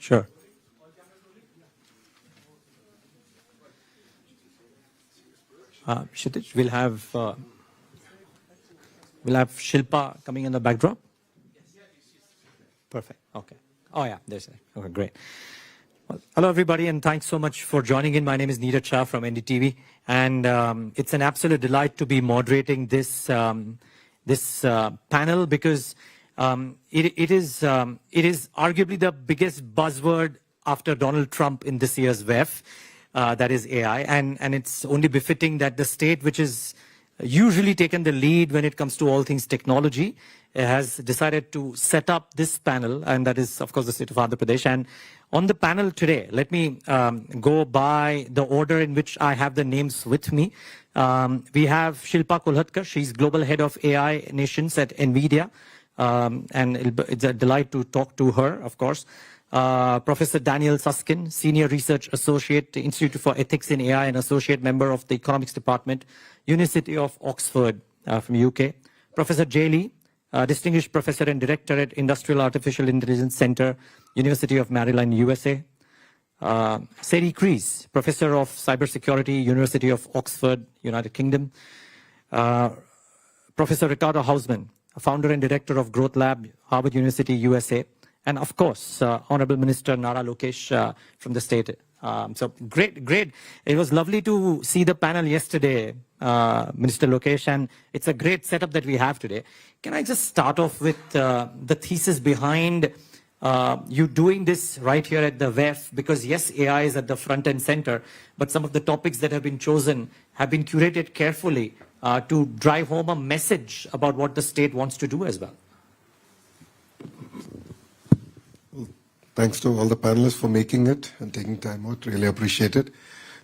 Sure. Kshitij, we'll have Shilpa coming in the backdrop. Perfect. Okay. Oh yeah, there's it. Okay, great. Well, hello everybody, and thanks so much for joining in. My name is Neeraj Shah from NDTV, and it's an absolute delight to be moderating this panel because it is arguably the biggest buzzword after Donald Trump in this year's WEF. That is AI, and it's only befitting that the state which is usually taken the lead when it comes to all things technology has decided to set up this panel, and that is, of course, the state of Andhra Pradesh. And on the panel today, let me go by the order in which I have the names with me. We have Shilpa Kulhatkar. She's Global Head of AI Nations at NVIDIA, and it's a delight to talk to her, of course. Professor Daniel Susskind, Senior Research Associate, Institute for Ethics in AI and Associate Member of the Economics Department, University of Oxford from UK. Professor Jay Lee, Distinguished Professor and Director at Industrial Artificial Intelligence Center, University of Maryland, USA. Sadie Crees, Professor of Cybersecurity, University of Oxford, United Kingdom. Professor Ricardo Hausman, Founder and Director of Growth Lab, Harvard University, USA. And of course, Honorable Minister Nara Lokesh from the state. So great. It was lovely to see the panel yesterday, Minister Lokesh, and it's a great setup that we have today. Can I just start off with the thesis behind you doing this right here at the WEF? Because yes, AI is at the front and center, but some of the topics that have been chosen have been curated carefully to drive home a message about what the state wants to do as well. Thanks to all the panelists for making it and taking time out. Really appreciate it.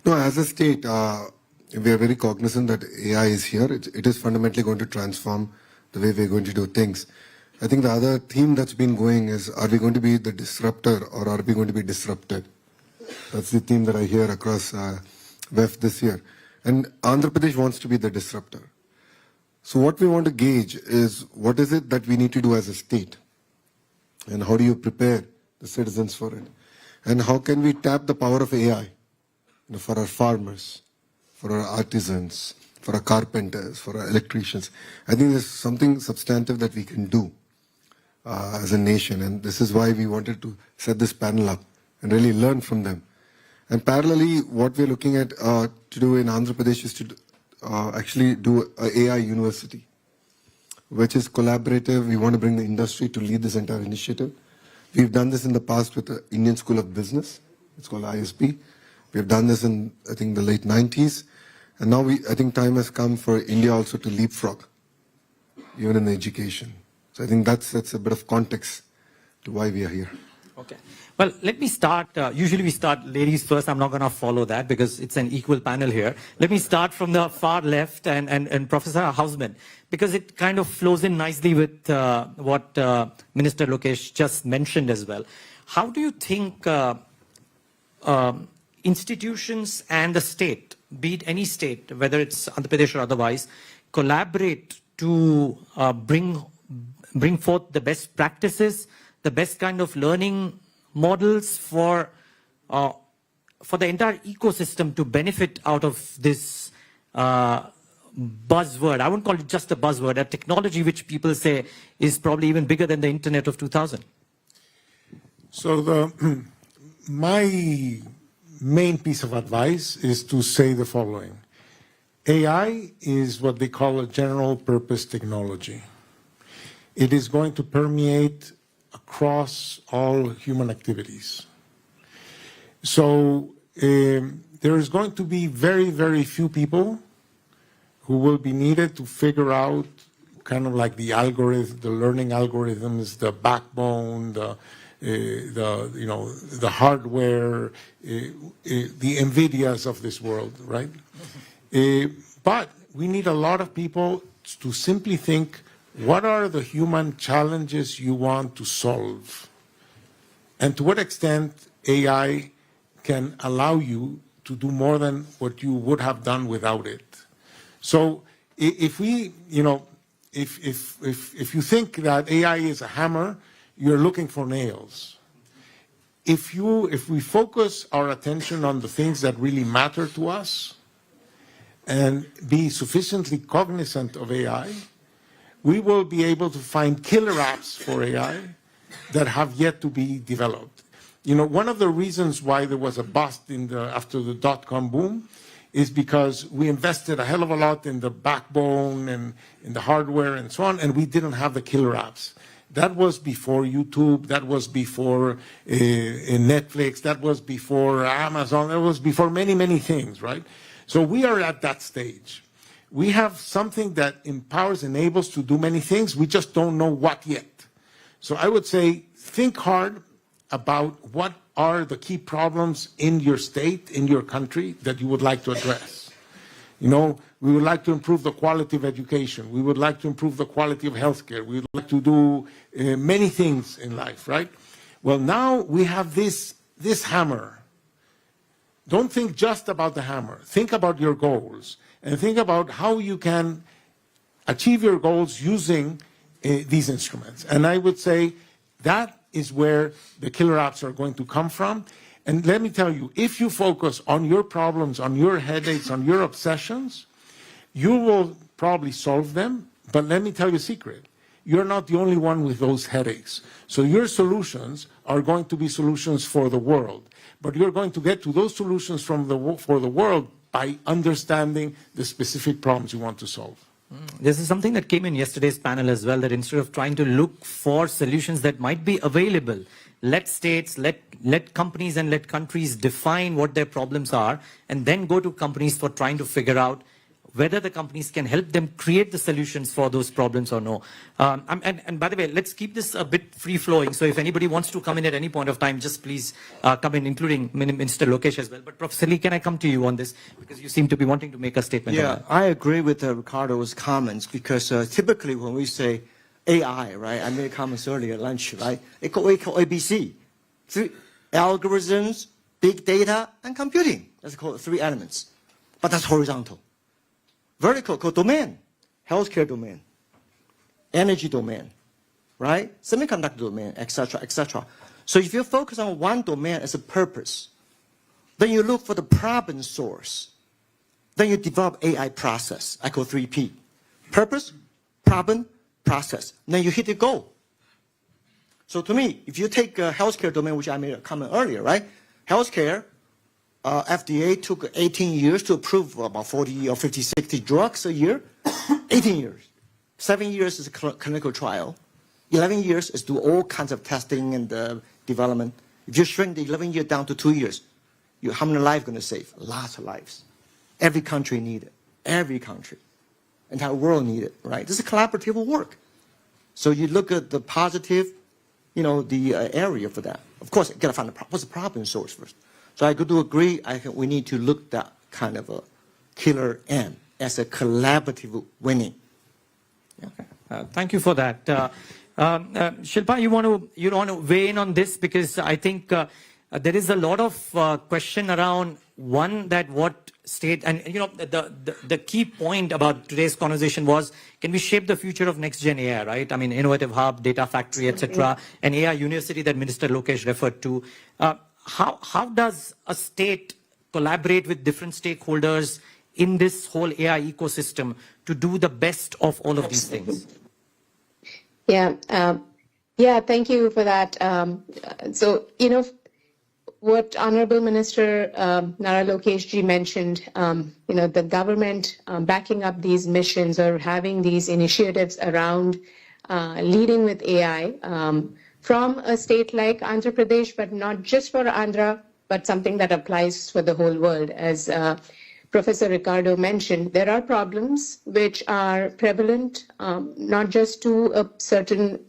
No, as a state, we are very cognizant that AI is here. It is fundamentally going to transform the way we're going to do things. I think the other theme that's been going is, are we going to be the disruptor or are we going to be disrupted? That's the theme that I hear across WEF this year. And Andhra Pradesh wants to be the disruptor. So what we want to gauge is, what is it that we need to do as a state? And how do you prepare the citizens for it? And how can we tap the power of AI for our farmers, for our artisans, for our carpenters, for our electricians? I think there's something substantive that we can do as a nation, and this is why we wanted to set this panel up and really learn from them. And parallelly, what we're looking at to do in Andhra Pradesh is to actually do an AI university, which is collaborative. We want to bring the industry to lead this entire initiative. We've done this in the past with the Indian School of Business. It's called ISB. We've done this in, I think, the late 90s. And now I think time has come for India also to leapfrog, even in the education. So I think that's a bit of context to why we are here. Okay. Well, let me start. Usually we start ladies first. I'm not going to follow that because it's an equal panel here. Let me start from the far left and Professor Hausman, because it kind of flows in nicely with what Minister Lokesh just mentioned as well. How do you think institutions and the state, be it any state, whether it's Andhra Pradesh or otherwise, collaborate to bring forth the best practices, the best kind of learning models for the entire ecosystem to benefit out of this buzzword? I wouldn't call it just a buzzword, a technology which people say is probably even bigger than the internet of 2000. So my main piece of advice is to say the following. AI is what they call a general purpose technology. It is going to permeate across all human activities. So there is going to be very, very few people who will be needed to figure out kind of like the algorithm, the learning algorithms, the backbone, the hardware, the NVIDIAs of this world, right? But we need a lot of people to simply think, what are the human challenges you want to solve? And to what extent AI can allow you to do more than what you would have done without it? So if we, if you think that AI is a hammer, you're looking for nails. if we focus our attention on the things that really matter to us and be sufficiently cognizant of AI, we will be able to find killer apps for AI that have yet to be developed. You know, one of the reasons why there was a bust after the dot-com boom is because we invested a hell of a lot in the backbone and in the hardware and so on, and we didn't have the killer apps. That was before YouTube, that was before Netflix, that was before Amazon, that was before many, many things, right? So we are at that stage. We have something that empowers, enables to do many things. We just don't know what yet. So I would say, think hard about what are the key problems in your state, in your country, that you would like to address. You know, we would like to improve the quality of education. We would like to improve the quality of healthcare. We would like to do many things in life, right? Well, now we have this hammer. Don't think just about the hammer. Think about your goals and think about how you can achieve your goals using these instruments. And I would say that is where the killer apps are going to come from. And let me tell you, if you focus on your problems, on your headaches, on your obsessions, you will probably solve them. But let me tell you a secret. You're not the only one with those headaches. So your solutions are going to be solutions for the world. But you're going to get to those solutions for the world by understanding the specific problems you want to solve. This is something that came in yesterday's panel as well, that instead of trying to look for solutions that might be available, let states, let companies and let countries define what their problems are, and then go to companies for trying to figure out whether the companies can help them create the solutions for those problems or no. And by the way, let's keep this a bit free-flowing. So if anybody wants to come in at any point of time, just please come in, including Minister Lokesh as well. But Professor Lee, can I come to you on this? Because you seem to be wanting to make a statement on that. I agree with Ricardo's comments, because typically when we say AI, right, I made comments earlier at lunch, right, we call ABC. Three algorithms, big data, and computing. That's called three elements. But that's horizontal. Vertical called domain, healthcare domain, energy domain, right? Semiconductor domain, etc., etc. So if you focus on one domain as a purpose, then you look for the problem source. Then you develop AI process. I call 3P. Purpose, problem, process. Then you hit the goal. So to me, if you take a healthcare domain, which I made a comment earlier, right? Healthcare, FDA took 18 years to approve about 40 or 50, 60 drugs a year. 18 years. 7 years is a clinical trial. 11 years is do all kinds of testing and development. If you shrink the 11 years down to 2 years, how many lives going to save? Lots of lives. Every country need it. Every country. Entire world need it, right? This is collaborative work. So you look at the positive, the area for that. Of course, you got to find what's the problem source first. So I do agree. I think we need to look at that kind of a killer M as a collaborative winning. Yeah. Thank you for that. Shilpa, you want to weigh in on this, because I think there is a lot of question around what state, and the key point about today's conversation was, can we shape the future of next gen AI, right? I mean, innovative hub, data factory, etc., and AI university that Minister Lokesh referred to. How does a state collaborate with different stakeholders in this whole AI ecosystem to do the best of all of these things? Yeah, thank you for that. So, what Honorable Minister Nara Lokesh ji mentioned, the government backing up these missions or having these initiatives around leading with AI, from a state like Andhra Pradesh, but not just for Andhra, but something that applies for the whole world. As Professor Ricardo mentioned, there are problems which are prevalent, not just to a certain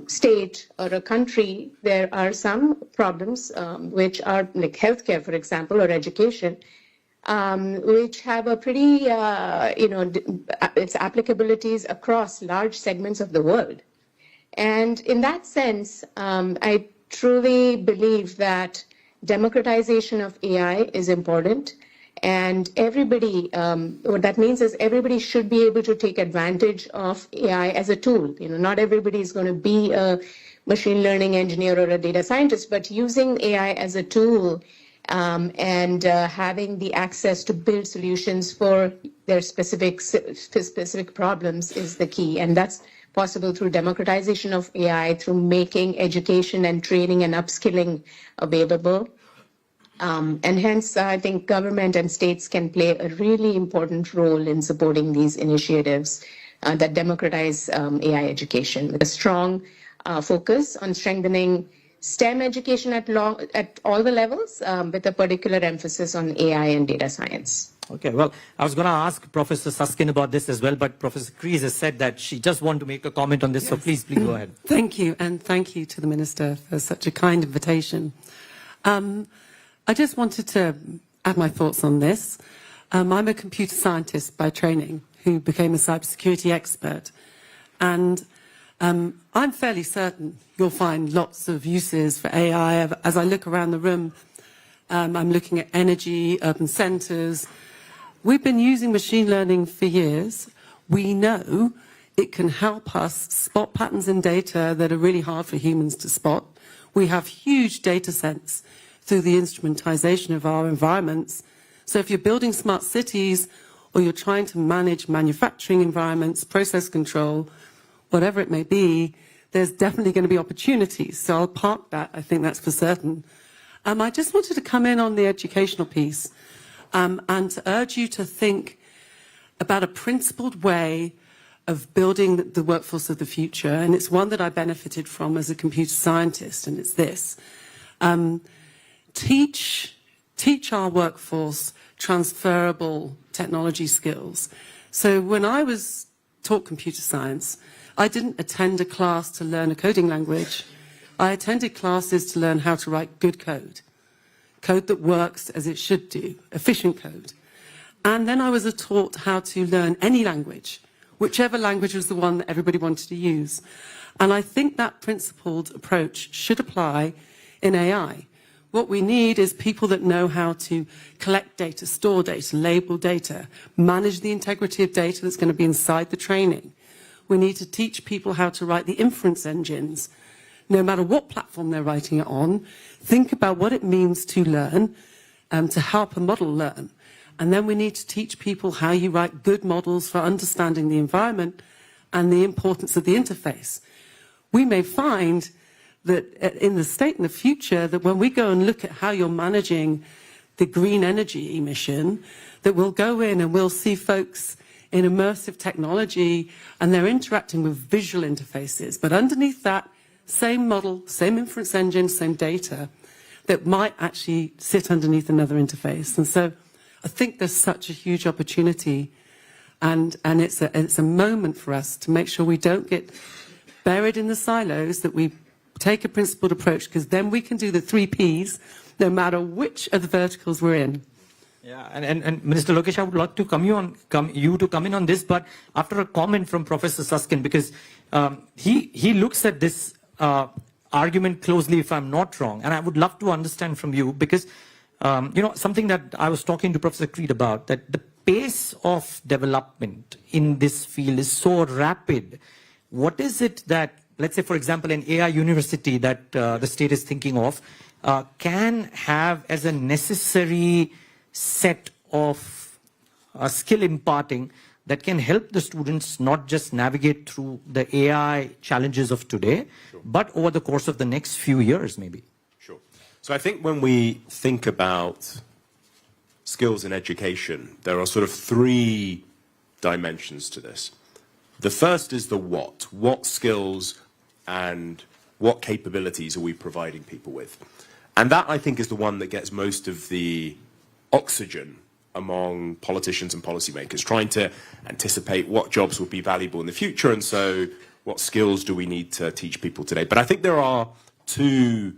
state or a country. There are some problems which are like healthcare, for example, or education, which have a pretty, its applicabilities across large segments of the world. And in that sense, I truly believe that democratization of AI is important. And everybody, what that means is everybody should be able to take advantage of AI as a tool. Not everybody is going to be a machine learning engineer or a data scientist, but using AI as a tool and having the access to build solutions for their specific problems is the key. And that's possible through democratization of AI, through making education and training and upskilling available. And hence, I think government and states can play a really important role in supporting these initiatives that democratize AI education, with a strong focus on strengthening STEM education at all the levels, with a particular emphasis on AI and data science. Okay, well, I was going to ask Professor Susskind about this as well, but Professor Kreese has said that she just wanted to make a comment on this, so please go ahead. Thank you, and thank you to the Minister for such a kind invitation. I just wanted to add my thoughts on this. I'm a computer scientist by training who became a cybersecurity expert, and I'm fairly certain you'll find lots of uses for AI. As I look around the room, I'm looking at energy, urban centres. We've been using machine learning for years. We know it can help us spot patterns in data that are really hard for humans to spot. We have huge data sets through the instrumentization of our environments. So if you're building smart cities or you're trying to manage manufacturing environments, process control, whatever it may be, there's definitely going to be opportunities. So I'll park that. I think that's for certain. I just wanted to come in on the educational piece and to urge you to think about a principled way of building the workforce of the future. And it's one that I benefited from as a computer scientist, and it's this. Teach our workforce transferable technology skills. So when I was taught computer science, I didn't attend a class to learn a coding language. I attended classes to learn how to write good code that works as it should do, efficient code. And then I was taught how to learn any language, whichever language was the one that everybody wanted to use. And I think that principled approach should apply in AI. What we need is people that know how to collect data, store data, label data, manage the integrity of data that's going to be inside the training. We need to teach people how to write the inference engines, no matter what platform they're writing it on. Think about what it means to learn, to help a model learn. And then we need to teach people how you write good models for understanding the environment and the importance of the interface. We may find that in the state in the future, that when we go and look at how you're managing the green energy emission, that we'll go in and we'll see folks in immersive technology and they're interacting with visual interfaces. But underneath that, same model, same inference engine, same data, that might actually sit underneath another interface. And so I think there's such a huge opportunity, and it's a moment for us to make sure we don't get buried in the silos, that we take a principled approach, because then we can do the 3 Ps, no matter which of the verticals we're in. Yeah, and Minister Lokesh, I would like to come in on this, but after a comment from Professor Susskind, because he looks at this argument closely, if I'm not wrong, and I would love to understand from you, because something that I was talking to Professor Creed about, that the pace of development in this field is so rapid. What is it that, let's say, for example, an AI university that the state is thinking of can have as a necessary set of skill imparting that can help the students not just navigate through the AI challenges of today, sure, but over the course of the next few years, maybe? Sure. So I think when we think about skills in education, there are sort of 3 dimensions to this. The first is the what. What skills and what capabilities are we providing people with? And that, I think, is the one that gets most of the oxygen among politicians and policymakers, trying to anticipate what jobs will be valuable in the future, and so what skills do we need to teach people today. But I think there are 2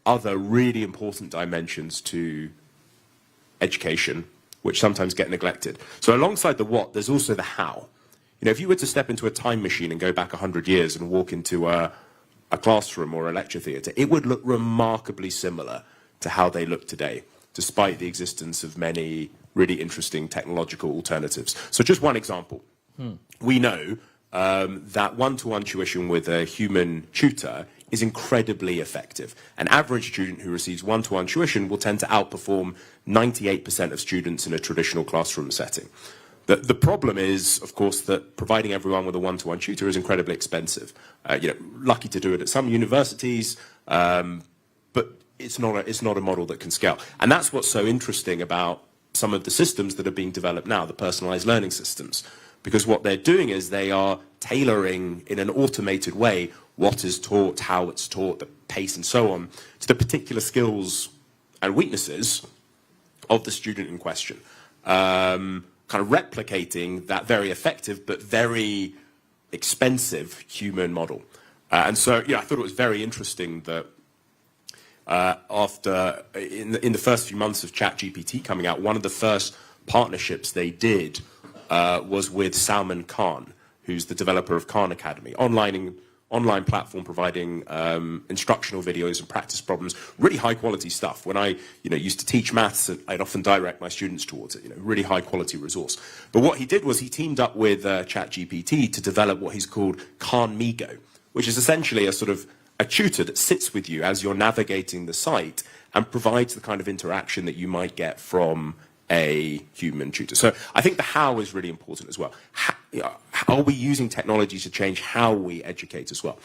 other really important dimensions to education, which sometimes get neglected. So alongside the what, there's also the how. If you were to step into a time machine and go back 100 years and walk into a classroom or a lecture theatre, it would look remarkably similar to how they look today, despite the existence of many really interesting technological alternatives. So just one example. We know that one-to-one tuition with a human tutor is incredibly effective. An average student who receives one-to-one tuition will tend to outperform 98% of students in a traditional classroom setting. The problem is, of course, that providing everyone with a one-to-one tutor is incredibly expensive. Lucky to do it at some universities, but it's not a model that can scale. And that's what's so interesting about some of the systems that are being developed now, the personalized learning systems. Because what they're doing is they are tailoring in an automated way what is taught, how it's taught, the pace and so on, to the particular skills and weaknesses of the student in question. Kind of replicating that very effective but very expensive human model. And so, I thought it was very interesting that in the first few months of ChatGPT coming out, one of the first partnerships they did was with Salman Khan, who's the developer of Khan Academy, online platform providing instructional videos and practice problems, really high quality stuff. When I used to teach maths, I'd often direct my students towards it, really high quality resource. But what he did was he teamed up with ChatGPT to develop what he's called Khan Migo, which is essentially a sort of a tutor that sits with you as you're navigating the site and provides the kind of interaction that you might get from a human tutor. So I think the how is really important as well. Are we using technology to change how we educate as well?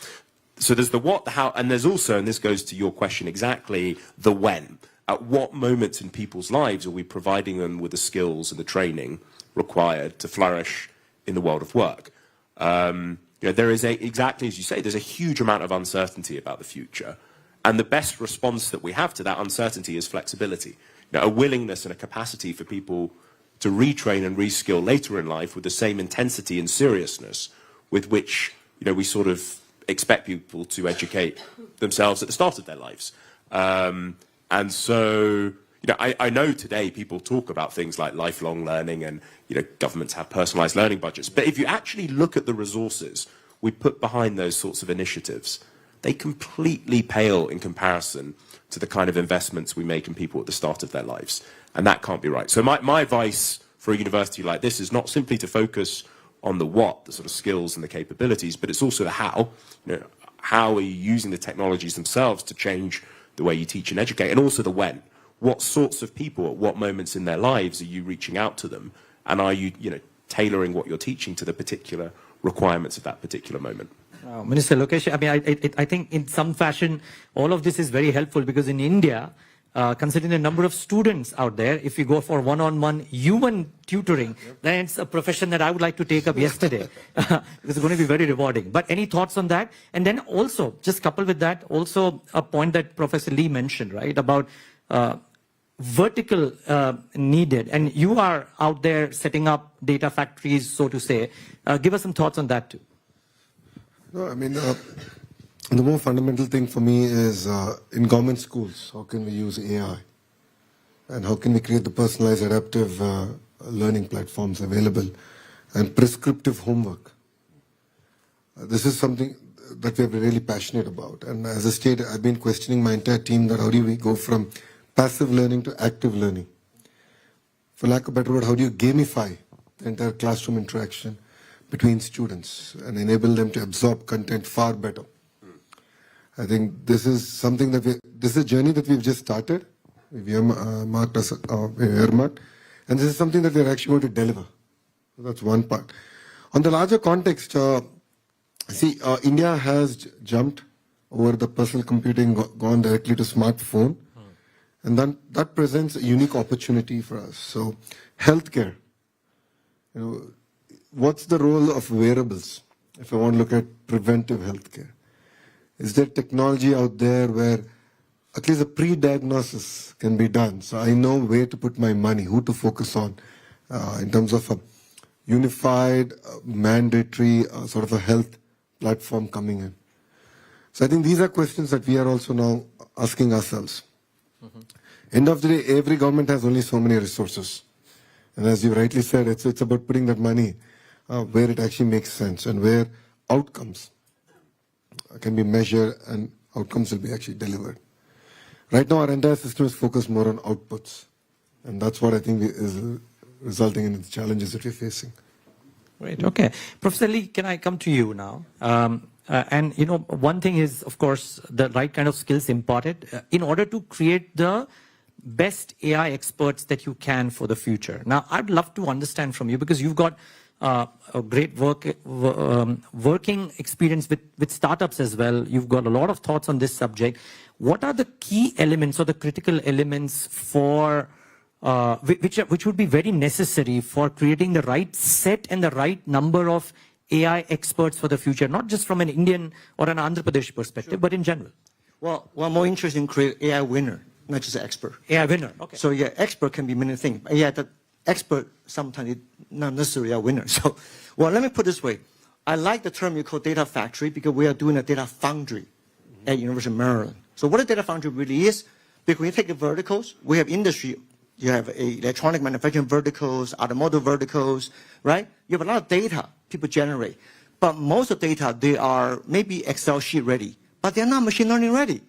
So there's the what, the how, and there's also, and this goes to your question exactly, the when. At what moments in people's lives are we providing them with the skills and the training required to flourish in the world of work? There is exactly as you say, there's a huge amount of uncertainty about the future. And the best response that we have to that uncertainty is flexibility. A willingness and a capacity for people to retrain and reskill later in life with the same intensity and seriousness with which we sort of expect people to educate themselves at the start of their lives. And so I know today people talk about things like lifelong learning and governments have personalized learning budgets, but if you actually look at the resources we put behind those sorts of initiatives, they completely pale in comparison to the kind of investments we make in people at the start of their lives. And that can't be right. So my advice for a university like this is not simply to focus on the what, the sort of skills and the capabilities, but it's also the how. How are you using the technologies themselves to change the way you teach and educate, and also the when. What sorts of people at what moments in their lives are you reaching out to them? And are you, tailoring what you're teaching to the particular requirements of that particular moment? Minister Lokesh, I think in some fashion, all of this is very helpful because in India, considering the number of students out there, if you go for one-on-one human tutoring, then it's a profession that I would like to take up yesterday. It's going to be very rewarding. But any thoughts on that? And then also, just coupled with that, also a point that Professor Lee mentioned, right, about vertical needed. And you are out there setting up data factories, so to say. Give us some thoughts on that too. No, the more fundamental thing for me is in government schools, how can we use AI? And how can we create the personalized adaptive learning platforms available and prescriptive homework? This is something that we're really passionate about. And as a state, I've been questioning my entire team that how do we go from passive learning to active learning? For lack of a better word, how do you gamify the entire classroom interaction between students and enable them to absorb content far better? I think this is something that this is a journey that we've just started. We've earmarked, and this is something that we're actually going to deliver. So that's one part. On the larger context, India has jumped over the personal computing, gone directly to smartphone, and then that presents a unique opportunity for us. So, healthcare. What's the role of wearables? If I want to look at preventive healthcare, is there technology out there where at least a pre-diagnosis can be done? So I know where to put my money, who to focus on in terms of a unified, mandatory sort of a health platform coming in. So I think these are questions that we are also now asking ourselves. End of the day, every government has only so many resources. And as you rightly said, it's about putting that money where it actually makes sense and where outcomes can be measured and outcomes will be actually delivered. Right now, our entire system is focused more on outputs. And that's what I think is resulting in the challenges that we're facing. Great. Okay. Professor Lee, can I come to you now? And, you know, one thing is, of course, the right kind of skills imparted in order to create the best AI experts that you can for the future. Now, I'd love to understand from you, because you've got a great working experience with startups as well. You've got a lot of thoughts on this subject. What are the key elements or the critical elements for which would be very necessary for creating the right set and the right number of AI experts for the future, not just from an Indian or an Andhra Pradesh perspective, but in general? Well, one more interesting, create AI winner, not just an expert. AI winner, okay. So yeah, expert can be many things. Yeah, the expert sometimes is not necessarily a winner. So, well, let me put it this way. I like the term you call data factory because we are doing a data foundry at University of Maryland. So what a data foundry really is, because when you take the verticals, we have industry, you have electronic manufacturing verticals, automotive verticals, right? You have a lot of data people generate. But most of the data, they are maybe Excel sheet ready, but they're not machine learning ready.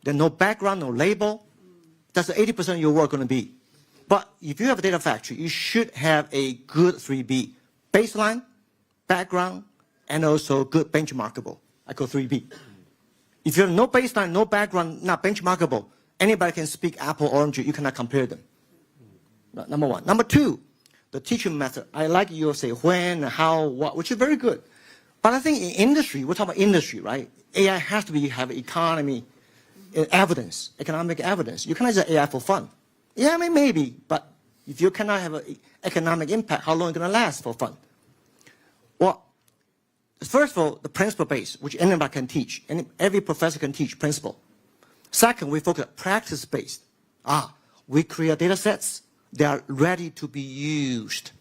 There's no background, no label. That's 80% of your work going to be. But if you have a data factory, you should have a good 3B. Baseline, background, and also good benchmarkable. I call 3B. If you have no baseline, no background, not benchmarkable, anybody can speak apple, orange, you cannot compare them. Number one. Number two, the teaching method. I like you say when, how, what, which is very good. But I think in industry, we're talking about industry, right? AI has to have economy, evidence, economic evidence. You cannot say AI for fun. Yeah, I mean, maybe, but if you cannot have an economic impact, how long is it going to last for fun? Well, first of all, the principle base, which anybody can teach, and every professor can teach principle. Second, we focus on practice based. We create data sets that are ready to be used.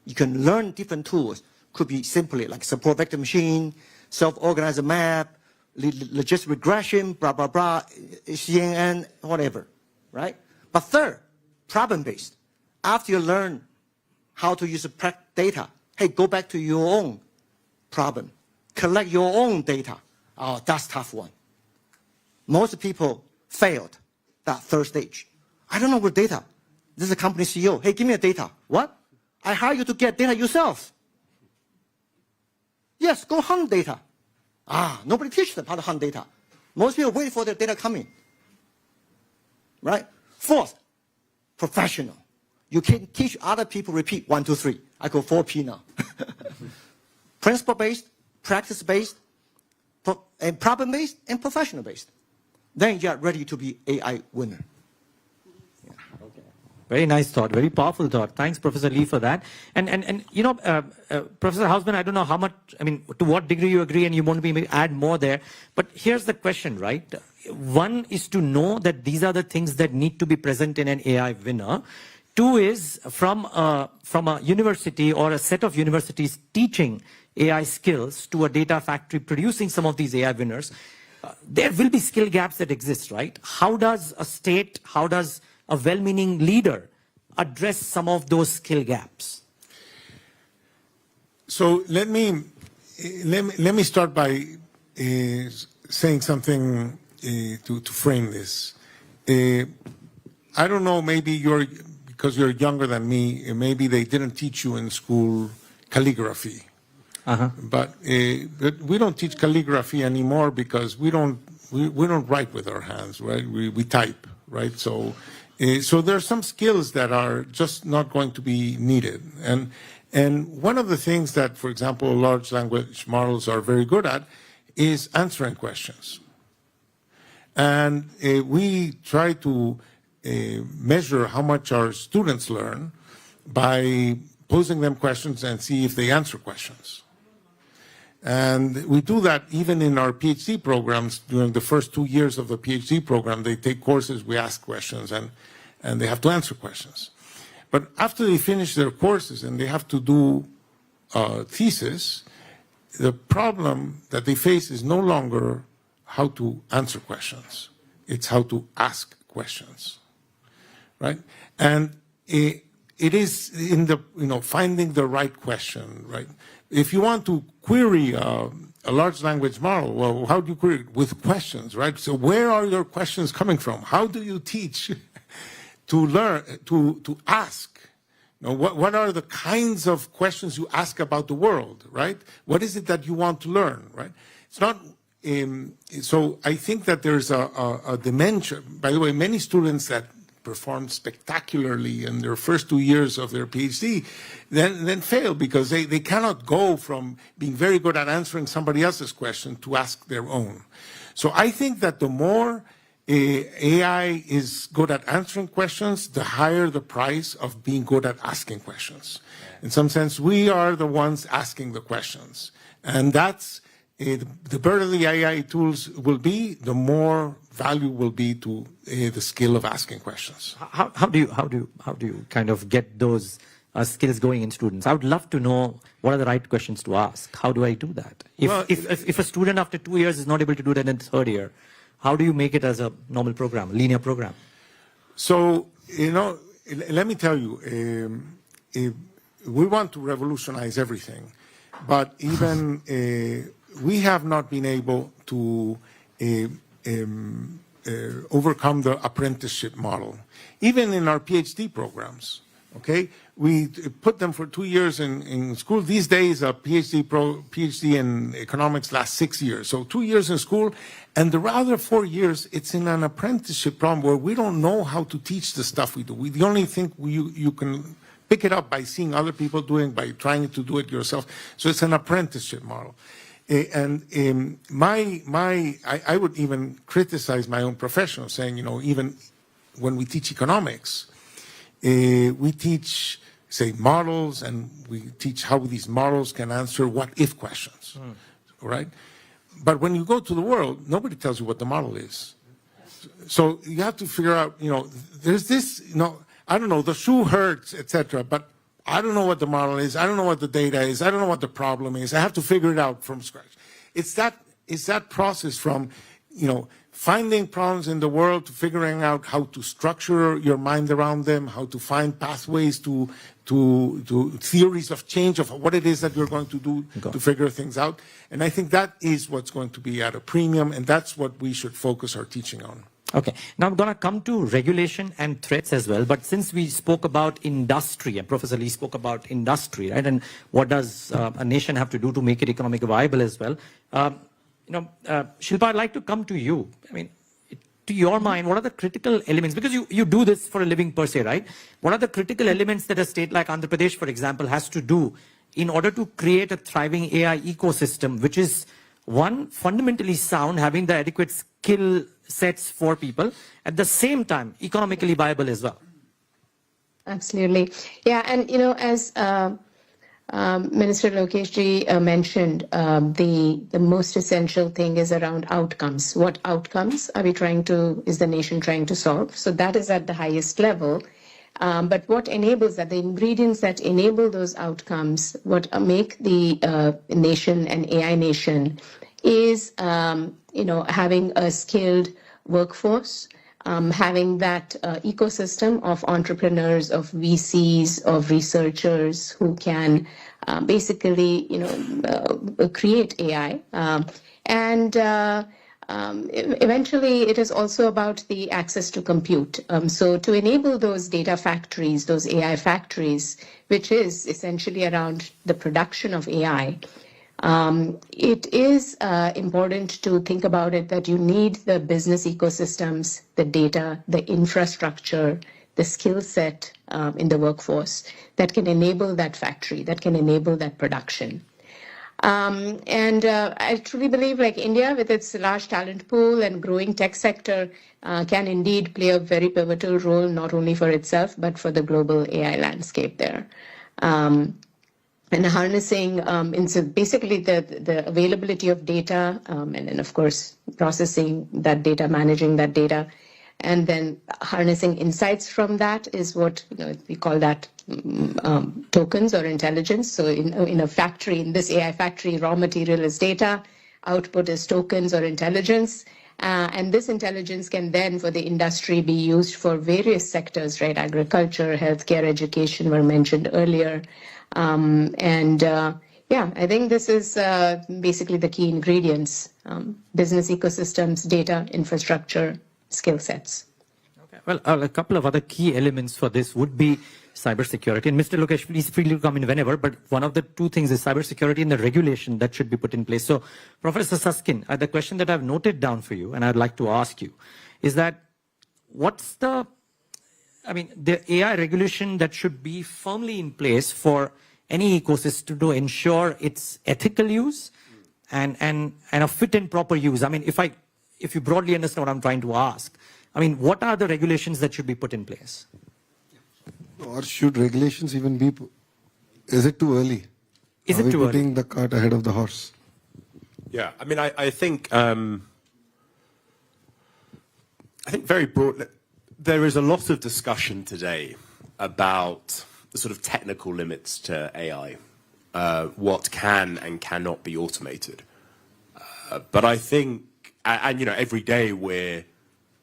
You can learn different tools. Could be simply like support vector machine, self-organizer map, logistic regression, blah, blah, blah, CNN, whatever, right? But third, problem-based. After you learn how to use the data, hey, go back to your own problem. Collect your own data. Oh, that's a tough one. Most people failed that third stage. I don't know what data. This is a company CEO. Hey, give me the data. What? I hire you to get data yourself. Yes, go hunt data. Nobody teaches them how to hunt data. Most people wait for their data coming. Right? Fourth, professional. You can teach other people repeat 1, 2, 3. I go 4P now. Principle-based, practice-based, and problem-based, and professional-based. Then you are ready to be AI winner. Yeah. Okay. Very nice thought, very powerful thought. Thanks, Professor Lee, for that. And you know, Professor Hausman, I don't know how much, I mean, to what degree you agree and you want to maybe add more there. But here's the question, right? One is to know that these are the things that need to be present in an AI winner. Two is from a university or a set of universities teaching AI skills to a data factory producing some of these AI winners. There will be skill gaps that exist, right? How does a state, how does a well-meaning leader address some of those skill gaps? So let me start by saying something to frame this. I don't know, maybe because you're younger than me, maybe they didn't teach you in school calligraphy. But we don't teach calligraphy anymore because we don't write with our hands, right? We type, right? So there are some skills that are just not going to be needed. And one of the things that, for example, large language models are very good at is answering questions. And we try to measure how much our students learn by posing them questions and see if they answer questions. And we do that even in our PhD programs. During the first 2 years of the PhD program, they take courses, we ask questions, and they have to answer questions. But after they finish their courses and they have to do a thesis, the problem that they face is no longer how to answer questions. It's how to ask questions, right? And it is in the, finding the right question, right? If you want to query a large language model, well, how do you query it? With questions, right? So where are your questions coming from? How do you teach to learn, to ask You know, what are the kinds of questions you ask about the world, right? What is it that you want to learn, right? It's not, so I think that there's a dimension. By the way, many students that perform spectacularly in their first 2 years of their PhD then fail because they cannot go from being very good at answering somebody else's question to ask their own. So I think that the more AI is good at answering questions, the higher the price of being good at asking questions. In some sense, we are the ones asking the questions. And that's the better the AI tools will be, the more value will be to the skill of asking questions. How do you kind of get those skills going in students? I would love to know what are the right questions to ask. How do I do that? If a student after 2 years is not able to do that in the third year, how do you make it as a normal program, linear program? So, you know, let me tell you, we want to revolutionize everything, but even we have not been able to overcome the apprenticeship model, even in our PhD programs. Okay, we put them for 2 years in school. These days, a PhD in economics lasts 6 years. So 2 years in school, and the other 4 years, it's in an apprenticeship program where we don't know how to teach the stuff we do. The only thing you can pick it up by seeing other people doing, by trying to do it yourself. So it's an apprenticeship model. And I would even criticize my own profession, saying, you know, even when we teach economics, we teach, say, models, and we teach how these models can answer what-if questions, right? But when you go to the world, nobody tells you what the model is. So you have to figure out, you know, there's this, you know, I don't know, the shoe hurts, etc., but I don't know what the model is. I don't know what the data is. I don't know what the problem is. I have to figure it out from scratch. It's that process from, you know, finding problems in the world to figuring out how to structure your mind around them, how to find pathways to theories of change of what it is that you're going to do to figure things out. And I think that is what's going to be at a premium, and that's what we should focus our teaching on. Okay, now I'm going to come to regulation and threats as well. But since we spoke about industry, and Professor Lee spoke about industry, right? And what does a nation have to do to make it economically viable as well? Shilpa, I'd like to come to you. I mean, to your mind, what are the critical elements? Because you do this for a living per se, right? What are the critical elements that a state like Andhra Pradesh, for example, has to do in order to create a thriving AI ecosystem, which is, one, fundamentally sound, having the adequate skill sets for people, at the same time, economically viable as well? Absolutely. Yeah, and, you know, as Minister Lokesh ji mentioned, the most essential thing is around outcomes. What outcomes is the nation trying to solve? So that is at the highest level. But what enables that, the ingredients that enable those outcomes, what make the nation an AI nation is, having a skilled workforce, having that ecosystem of entrepreneurs, of VCs, of researchers who can basically, create AI. Eventually, it is also about the access to compute. So to enable those data factories, those AI factories, which is essentially around the production of AI, it is important to think about it that you need the business ecosystems, the data, the infrastructure, the skill set in the workforce that can enable that factory, that can enable that production. I truly believe, like India, with its large talent pool and growing tech sector, can indeed play a very pivotal role, not only for itself, but for the global AI landscape there. And harnessing, basically the availability of data, and then, of course, processing that data, managing that data, and then harnessing insights from that is what we call that tokens or intelligence. So in a factory, in this AI factory, raw material is data, output is tokens or intelligence. And this intelligence can then, for the industry, be used for various sectors, right? Agriculture, healthcare, education were mentioned earlier. I think this is basically the key ingredients: business ecosystems, data, infrastructure, skill sets. Okay. Well, a couple of other key elements for this would be cybersecurity. And Mr. Lokesh, please free to come in whenever, but one of the two things is cybersecurity and the regulation that should be put in place. So, Professor Susskind, the question that I've noted down for you, and I'd like to ask you, is that what's the AI regulation that should be firmly in place for any ecosystem to ensure its ethical use and a fit and proper use? I mean, if you broadly understand what I'm trying to ask, I mean, what are the regulations that should be put in place? Or should regulations even be? Is it too early? Is Are it we too early? putting the cart ahead of the horse? Yeah, I mean, I think very broadly, there is a lot of discussion today about the sort of technical limits to AI, what can and cannot be automated. But I think, and every day we're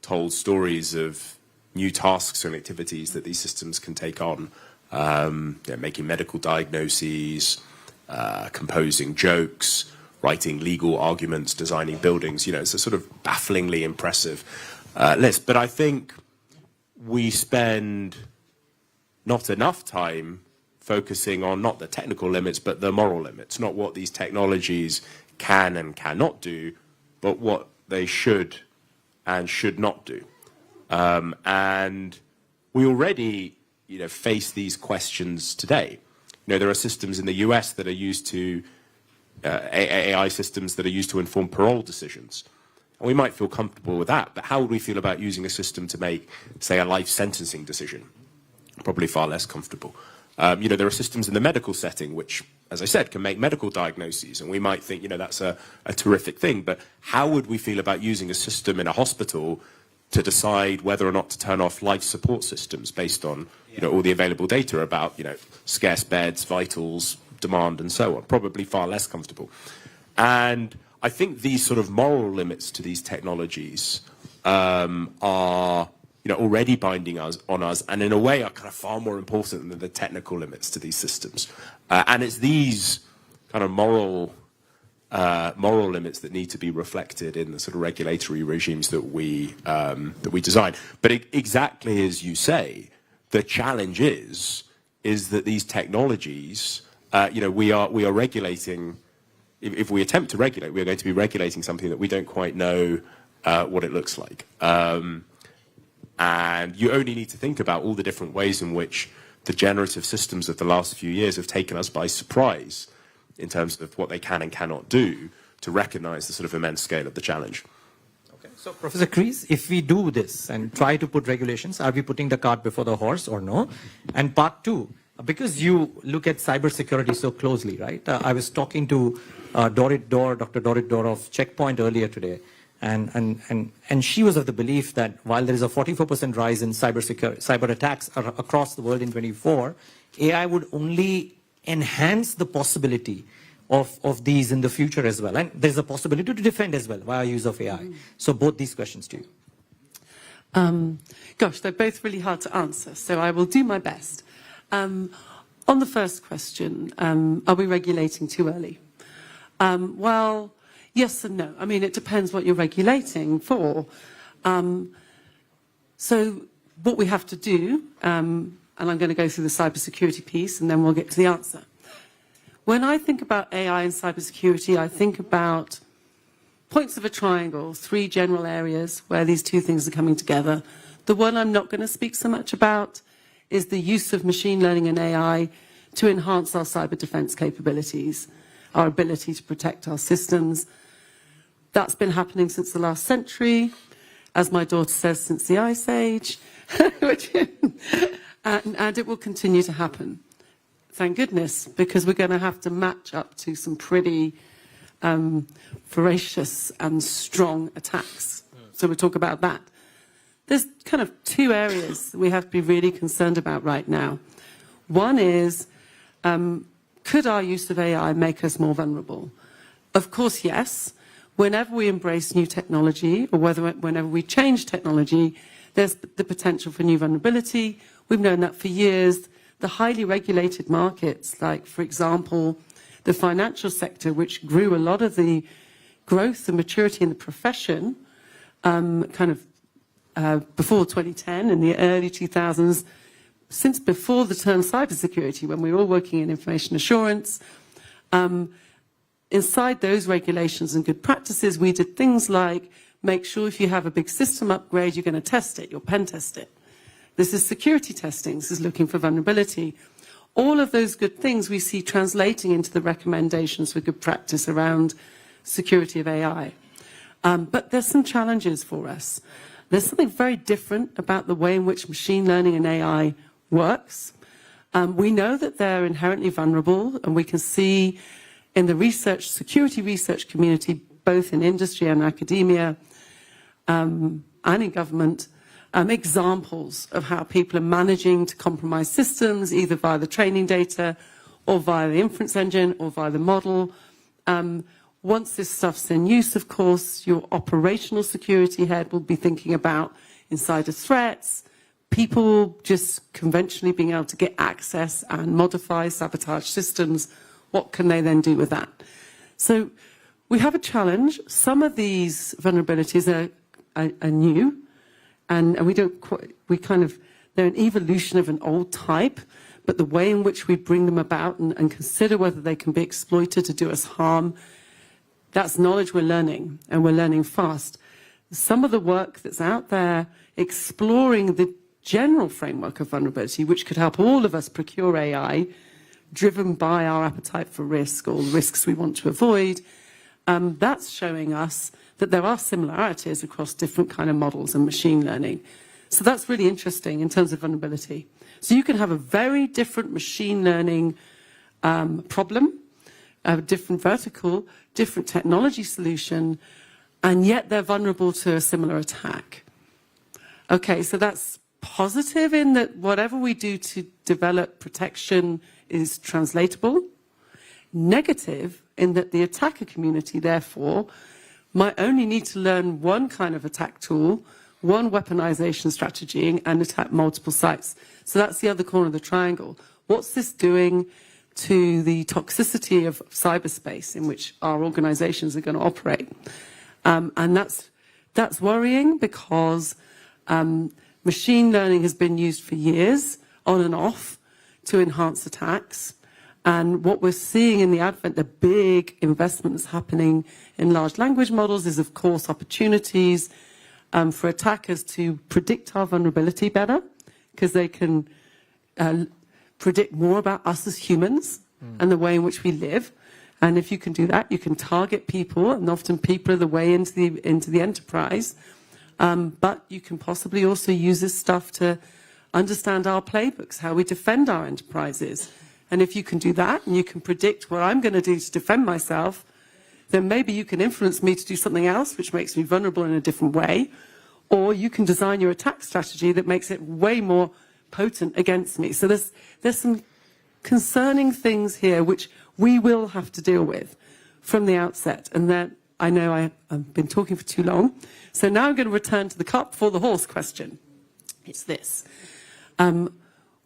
told stories of new tasks and activities that these systems can take on, making medical diagnoses, composing jokes, writing legal arguments, designing buildings. It's a sort of bafflingly impressive list. But I think we spend not enough time focusing on not the technical limits, but the moral limits, not what these technologies can and cannot do, but what they should and should not do. And we already, face these questions today. There are systems in the US that are used to, AI systems that are used to inform parole decisions. And we might feel comfortable with that, but how would we feel about using a system to make, say, a life sentencing decision? Probably far less comfortable. There are systems in the medical setting which, as I said, can make medical diagnoses, and we might think, that's a terrific thing, but how would we feel about using a system in a hospital to decide whether or not to turn off life support systems based on, all the available data about, scarce beds, vitals, demand, and so on? Probably far less comfortable. And I think these sort of moral limits to these technologies are already binding on us, and in a way are kind of far more important than the technical limits to these systems. And it's these kind of moral limits that need to be reflected in the sort of regulatory regimes that we design. But exactly as you say, the challenge is that these technologies, we are regulating. If we attempt to regulate, we are going to be regulating something that we don't quite know what it looks like. And you only need to think about all the different ways in which the generative systems of the last few years have taken us by surprise in terms of what they can and cannot do to recognize the sort of immense scale of the challenge. Okay. So, Professor Kreis, if we do this and try to put regulations, are we putting the cart before the horse or no? And part two, because you look at cybersecurity so closely, right? I was talking to Dr. Dorit Dor of Checkpoint earlier today. And she was of the belief that while there is a 44% rise in cyber attacks across the world in 2024, AI would only enhance the possibility of these in the future as well. And there's a possibility to defend as well via use of AI. So both these questions to you. Gosh, they're both really hard to answer, so I will do my best. On the first question, are we regulating too early? Well, yes and no. I mean, it depends what you're regulating for. So what we have to do, and I'm going to go through the cybersecurity piece and then we'll get to the answer. When I think about AI and cybersecurity, I think about points of a triangle, three general areas where these two things are coming together. The one I'm not going to speak so much about is the use of machine learning and AI to enhance our cyber defense capabilities, our ability to protect our systems. That's been happening since the last century, as my daughter says, since the Ice Age, and it will continue to happen. Thank goodness, because we're going to have to match up to some pretty voracious and strong attacks. So we'll talk about that. There's kind of two areas that we have to be really concerned about right now. One is, could our use of AI make us more vulnerable? Of course, yes. Whenever we embrace new technology, or whenever we change technology, there's the potential for new vulnerability. We've known that for years. The highly regulated markets, like, for example, the financial sector, which grew a lot of the growth and maturity in the profession, kind of before 2010, in the early 2000s, since before the term cybersecurity, when we were all working in information assurance, inside those regulations and good practices, we did things like make sure if you have a big system upgrade, you're going to test it, you'll pen test it. This is security testing, this is looking for vulnerability. All of those good things we see translating into the recommendations for good practice around security of AI. But there's some challenges for us. There's something very different about the way in which machine learning and AI works. We know that they're inherently vulnerable, and we can see in the research, security research community, both in industry and academia, and in government, examples of how people are managing to compromise systems, either via the training data, or via the inference engine, or via the model. Once this stuff's in use, of course, your operational security head will be thinking about insider threats, people just conventionally being able to get access and modify, sabotage systems. What can they then do with that? So we have a challenge. Some of these vulnerabilities are new, and they're an evolution of an old type, but the way in which we bring them about and consider whether they can be exploited to do us harm, that's knowledge we're learning, and we're learning fast. Some of the work that's out there exploring the general framework of vulnerability, which could help all of us procure AI, driven by our appetite for risk or risks we want to avoid, that's showing us that there are similarities across different kind of models and machine learning. So that's really interesting in terms of vulnerability. So you can have a very different machine learning problem, a different vertical, different technology solution, and yet they're vulnerable to a similar attack. Okay, so that's positive in that whatever we do to develop protection is translatable. Negative in that the attacker community, therefore, might only need to learn one kind of attack tool, one weaponization strategy, and attack multiple sites. So that's the other corner of the triangle. What's this doing to the toxicity of cyberspace in which our organizations are going to operate? And that's worrying because machine learning has been used for years, on and off, to enhance attacks. And what we're seeing in the advent, the big investment that's happening in large language models is, of course, opportunities for attackers to predict our vulnerability better, because they can predict more about us as humans and the way in which we live. And if you can do that, you can target people, and often people are the way into the enterprise. But you can possibly also use this stuff to understand our playbooks, how we defend our enterprises. And if you can do that, and you can predict what I'm going to do to defend myself, then maybe you can influence me to do something else, which makes me vulnerable in a different way. Or you can design your attack strategy that makes it way more potent against me. So there's some concerning things here which we will have to deal with from the outset. And then I know I've been talking for too long. So now I'm going to return to the cart before the horse question. It's this.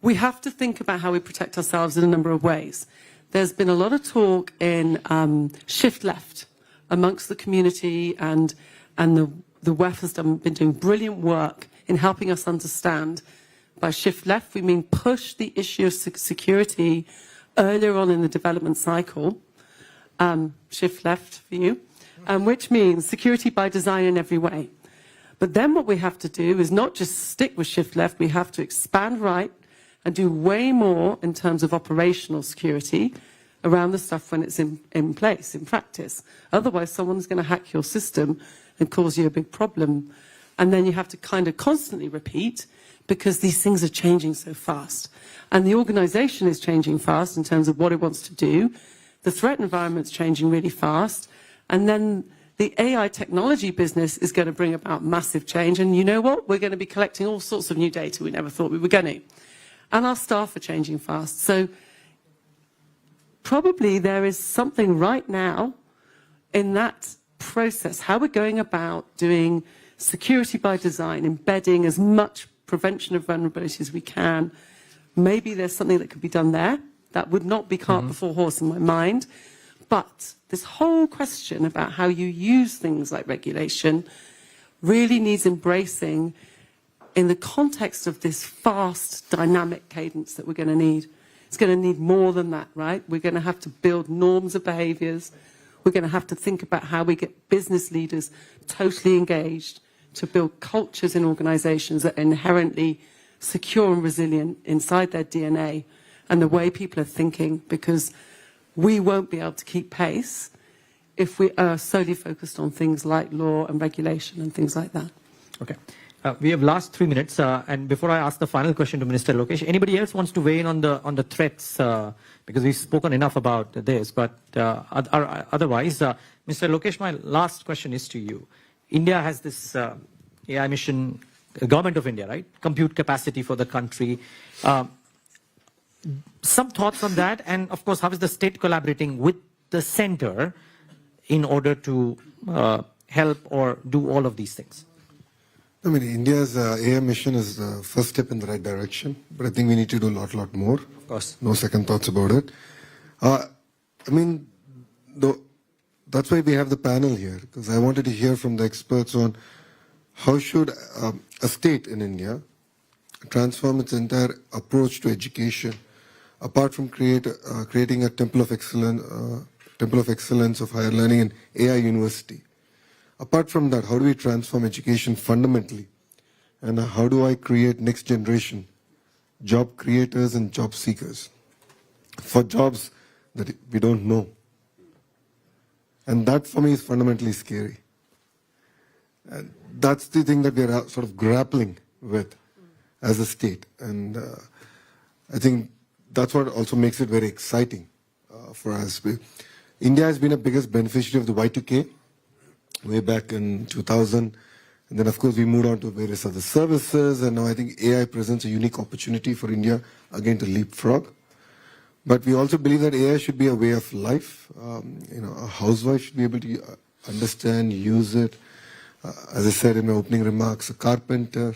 We have to think about how we protect ourselves in a number of ways. There's been a lot of talk in shift left amongst the community, and the WEF has been doing brilliant work in helping us understand. By shift left, we mean push the issue of security earlier on in the development cycle. Shift left for you, which means security by design in every way. But then what we have to do is not just stick with shift left, we have to expand right and do way more in terms of operational security around the stuff when it's in place, in practice. Otherwise, someone's going to hack your system and cause you a big problem. And then you have to kind of constantly repeat, because these things are changing so fast. And the organization is changing fast in terms of what it wants to do. The threat environment's changing really fast. And then the AI technology business is going to bring about massive change. And you know what? We're going to be collecting all sorts of new data we never thought we were going to. And our staff are changing fast. So probably there is something right now in that process, how we're going about doing security by design, embedding as much prevention of vulnerability as we can. Maybe there's something that could be done there. That would not be cart before horse in my mind. But this whole question about how you use things like regulation really needs embracing in the context of this fast, dynamic cadence that we're going to need, it's going to need more than that, right? We're going to have to build norms of behaviours. We're going to have to think about how we get business leaders totally engaged to build cultures in organisations that are inherently secure and resilient inside their DNA and the way people are thinking, because we won't be able to keep pace if we are solely focused on things like law and regulation and things like that. Okay. We have last 3 minutes, and before I ask the final question to Minister Lokesh, anybody else wants to weigh in on the threats? Because we've spoken enough about this, but otherwise, Mr. Lokesh, my last question is to you. India has this AI mission, government of India, right? Compute capacity for the country. Some thoughts on that, and of course, how is the state collaborating with the center in order to help or do all of these things? I mean, India's AI mission is the first step in the right direction, but I think we need to do a lot more. Of course. No second thoughts about it. I mean, that's why we have the panel here, because I wanted to hear from the experts on how should a state in India transform its entire approach to education, apart from creating a temple of excellence of higher learning and AI university. Apart from that, how do we transform education fundamentally? And how do I create next generation job creators and job seekers for jobs that we don't know? And that for me is fundamentally scary. And that's the thing that we're sort of grappling with as a state. And I think that's what also makes it very exciting for us. India has been a biggest beneficiary of the Y2K way back in 2000. And then, of course, we moved on to various other services. And now I think AI presents a unique opportunity for India, again, to leapfrog. But we also believe that AI should be a way of life. A housewife should be able to understand, use it. As I said in my opening remarks, a carpenter,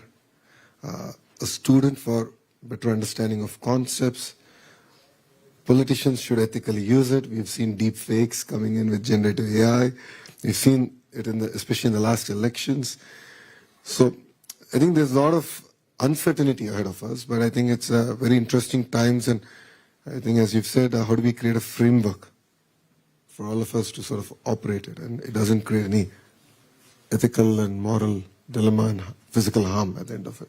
a student for better understanding of concepts. Politicians should ethically use it. We've seen deep fakes coming in with generative AI. We've seen it especially in the last elections. So I think there's a lot of uncertainty ahead of us, but I think it's very interesting times. And I think, as you've said, how do we create a framework for all of us to sort of operate it? And it doesn't create any ethical and moral dilemma and physical harm at the end of it.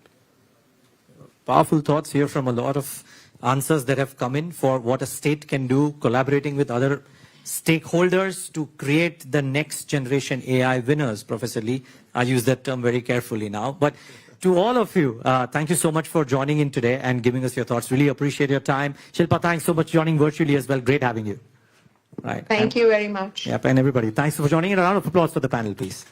Powerful thoughts here from a lot of answers that have come in for what a state can do, collaborating with other stakeholders to create the next generation AI winners. Professor Lee, I use that term very carefully now. But to all of you, thank you so much for joining in today and giving us your thoughts. Really appreciate your time. Shilpa, thanks so much for joining virtually as well. Great having you. Right. Thank you very much. Yep, and everybody, thanks for joining. And a round of applause for the panel, please.